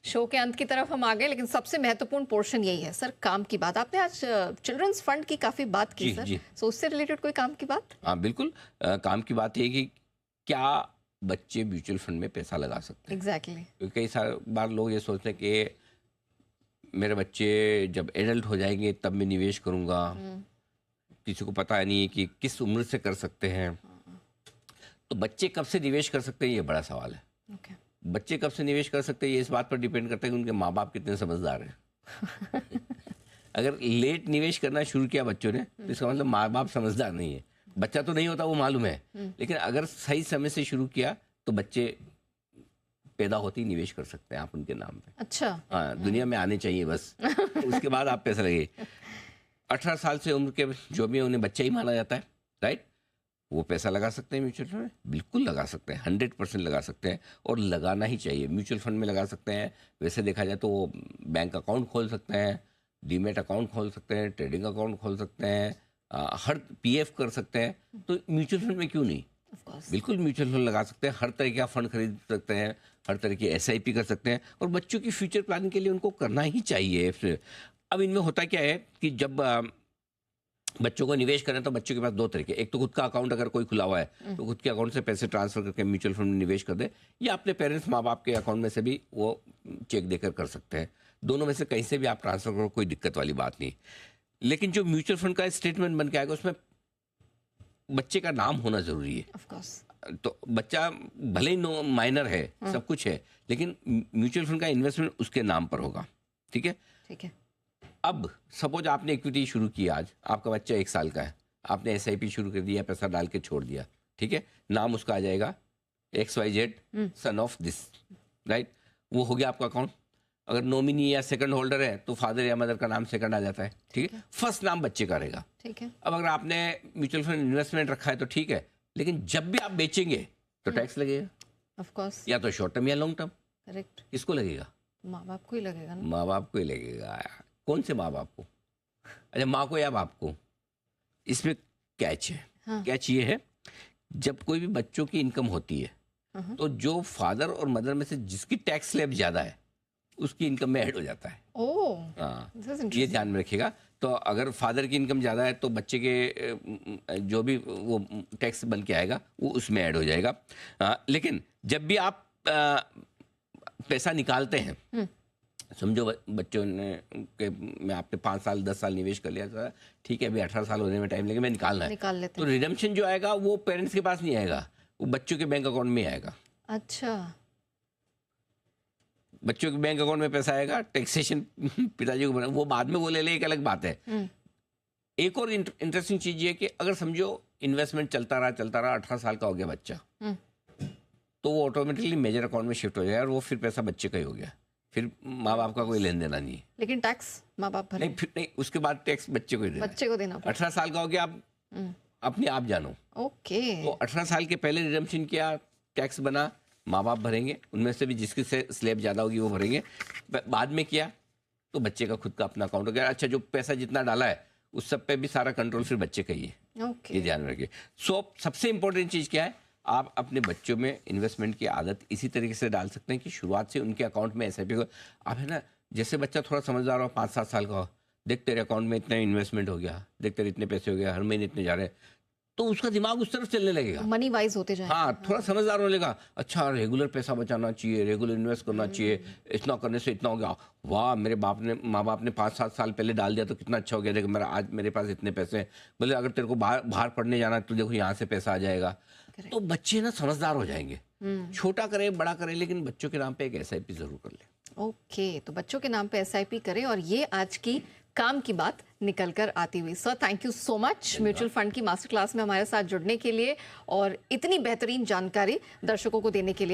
Show के अंत की तरफ हम आ गए, लेकिन सबसे महत्वपूर्ण पोर्शन यही है सर, काम की बात। आपने आज चिल्ड्रंस फंड की काफी बात की जी सर, जी सो उससे रिलेटेड कोई काम की बात? हाँ बिल्कुल। काम की बात है कि क्या बच्चे म्यूचुअल फंड में पैसा लगा सकते हैं। एग्जैक्टली क्योंकि कई सारे बार लोग ये सोचते हैं कि मेरे बच्चे जब एडल्ट हो जाएंगे तब मैं निवेश करूंगा। किसी को पता नहीं है कि किस उम्र से कर सकते हैं। तो बच्चे कब से निवेश कर सकते हैं, ये बड़ा सवाल है। ओके बच्चे कब से निवेश कर सकते हैं ये इस बात पर डिपेंड करता है कि उनके माँ बाप कितने समझदार हैं। अगर लेट निवेश करना शुरू किया बच्चों ने तो इसका मतलब माँ बाप समझदार नहीं है। बच्चा तो नहीं होता, वो मालूम है, लेकिन अगर सही समय से शुरू किया तो बच्चे पैदा होते ही निवेश कर सकते हैं आप उनके नाम पे। अच्छा हाँ, दुनिया में आने चाहिए बस। उसके बाद आप पैसा लगे। 18 साल से उम्र के जो भी है उन्हें बच्चा ही माना जाता है, राइट। वो पैसा लगा सकते हैं म्यूचुअल फंड में, बिल्कुल लगा सकते हैं, 100% लगा सकते हैं और लगाना ही चाहिए। म्यूचुअल फंड में लगा सकते हैं, वैसे देखा जाए तो वो बैंक अकाउंट खोल सकते हैं, डीमेट अकाउंट खोल सकते हैं, ट्रेडिंग अकाउंट खोल सकते हैं, हर पीएफ कर सकते हैं। तो म्यूचुअल फंड में क्यों नहीं, ऑफ कोर्स। बिल्कुल म्यूचुअल फंड लगा सकते हैं। हर तरह का फंड खरीद सकते हैं, हर तरह की एसआईपी कर सकते हैं और बच्चों की फ्यूचर प्लानिंग के लिए उनको करना ही चाहिए। अब इनमें होता क्या है कि जब बच्चों को निवेश करें तो बच्चों के पास दो तरीके, एक तो खुद का अकाउंट अगर कोई खुला हुआ है तो खुद के अकाउंट से पैसे ट्रांसफर करके म्यूचुअल फंड में निवेश कर दे, या अपने पेरेंट्स माँ बाप के अकाउंट में से भी वो चेक देकर कर सकते हैं। दोनों में से कहीं से भी आप ट्रांसफर करो, कोई दिक्कत वाली बात नहीं। लेकिन जो म्यूचुअल फंड का स्टेटमेंट बन के आएगा उसमें बच्चे का नाम होना जरूरी है। Of course. तो बच्चा भले ही नो माइनर है, सब कुछ है, लेकिन म्यूचुअल फंड का इन्वेस्टमेंट उसके नाम पर होगा। ठीक है। ठीक है। अब सपोज आपने इक्विटी शुरू की, आज आपका बच्चा 1 साल का है, आपने एसआईपी शुरू कर दिया, पैसा डाल के छोड़ दिया, ठीक है। नाम उसका आ जाएगा XYZ son of this, right. वो हो गया आपका अकाउंट। अगर नॉमिनी या सेकंड होल्डर है तो फादर या मदर का नाम सेकंड आ जाता है, ठीक है। फर्स्ट नाम बच्चे का रहेगा। ठीक है। अब अगर आपने म्यूचुअल फंड इन्वेस्टमेंट रखा है तो ठीक है, लेकिन जब भी आप बेचेंगे तो टैक्स लगेगा, ऑफ कोर्स। या तो शॉर्ट टर्म या लॉन्ग टर्म। करेक्ट। किसको लगेगा? माँ बाप को ही लगेगा ना। माँ बाप को ही लगेगा। कौन से माँ बाप को? अच्छा, माँ को या बाप को? इसमें कैच है। हाँ। कैच ये है, जब कोई भी बच्चों की इनकम होती है तो जो फादर और मदर में से जिसकी टैक्स स्लैब ज्यादा है उसकी इनकम में ऐड हो जाता है। ओह, हाँ, दिस इज ये इंटरेस्टिंग। ध्यान में रखिएगा। तो अगर फादर की इनकम ज़्यादा है तो बच्चे के जो भी वो टैक्स बन के आएगा वो उसमें ऐड हो जाएगा। लेकिन जब भी आप पैसा निकालते हैं, समझो बच्चों ने के मैं आपने 5 साल 10 साल निवेश कर लिया था, ठीक है, अभी 18 साल होने में टाइम लगेगा, मैं निकालना है, निकाल लेते तो हैं। रिडम्पशन जो आएगा वो पेरेंट्स के पास नहीं आएगा, वो बच्चों के बैंक अकाउंट में आएगा। अच्छा। बच्चों के बैंक अकाउंट में पैसा आएगा, टैक्सेशन पिताजी को बना, वो बाद में वो ले ले, एक अलग बात है। एक और इंटरेस्टिंग चीज ये कि अगर समझो इन्वेस्टमेंट चलता रहा 18 साल का हो गया बच्चा, तो वो ऑटोमेटिकली मेजर अकाउंट में शिफ्ट हो जाएगा और वो फिर पैसा बच्चे का ही हो गया, फिर माँ बाप का कोई लेन देना नहीं है। लेकिन टैक्स माँ बाप भरे। नहीं, फिर नहीं, उसके बाद टैक्स बच्चे को ही देना है। बच्चे को देना पड़ेगा। 18 साल का हो गया, आप अपने आप जानो। ओके। तो 18 साल के पहले रिडम्पशन किया, टैक्स बना, माँ बाप भरेंगे, उनमें से भी जिसकी स्लैब ज़्यादा होगी वो भरेंगे। बाद में किया तो बच्चे का खुद का अपना अकाउंट हो गया। अच्छा, जो पैसा जितना डाला है उस सब पे भी सारा कंट्रोल फिर बच्चे का ही है। ओके। ये ध्यान में रखिए। सबसे इंपॉर्टेंट चीज़ क्या है, आप अपने बच्चों में इन्वेस्टमेंट की आदत इसी तरीके से डाल सकते हैं कि शुरुआत से उनके अकाउंट में एसआईपी को आप, है ना, जैसे बच्चा थोड़ा समझदार हो, 5-7 साल का हो, देख तेरे अकाउंट में इतना इन्वेस्टमेंट हो गया, देख तेरे इतने पैसे हो गया, हर महीने इतने जा रहे हैं, तो उसका दिमाग उस तरफ चलने लगेगा, मनी वाइज होते जाए। हाँ, थोड़ा समझदार होने लगा। अच्छा, रेगुलर पैसा बचाना चाहिए, रेगुलर इन्वेस्ट करना चाहिए, इतना करने से इतना हो गया, वाह मेरे माँ बाप ने 5-7 साल पहले डाल दिया तो कितना अच्छा हो गया, देख मेरा आज मेरे पास इतने पैसे हैं, बोले अगर तेरे को बाहर पढ़ने जाना है तो देखो यहाँ से पैसा आ जाएगा। तो बच्चे ना समझदार हो जाएंगे। छोटा करे बड़ा करे, लेकिन बच्चों के नाम पे एक एसआईपी जरूर कर ले। ओके, तो बच्चों के नाम पे एसआईपी करें, और ये आज की काम की बात निकल कर आती हुई। Sir, thank you so much mutual fund की मास्टर क्लास में हमारे साथ जुड़ने के लिए और इतनी बेहतरीन जानकारी दर्शकों को देने के लिए।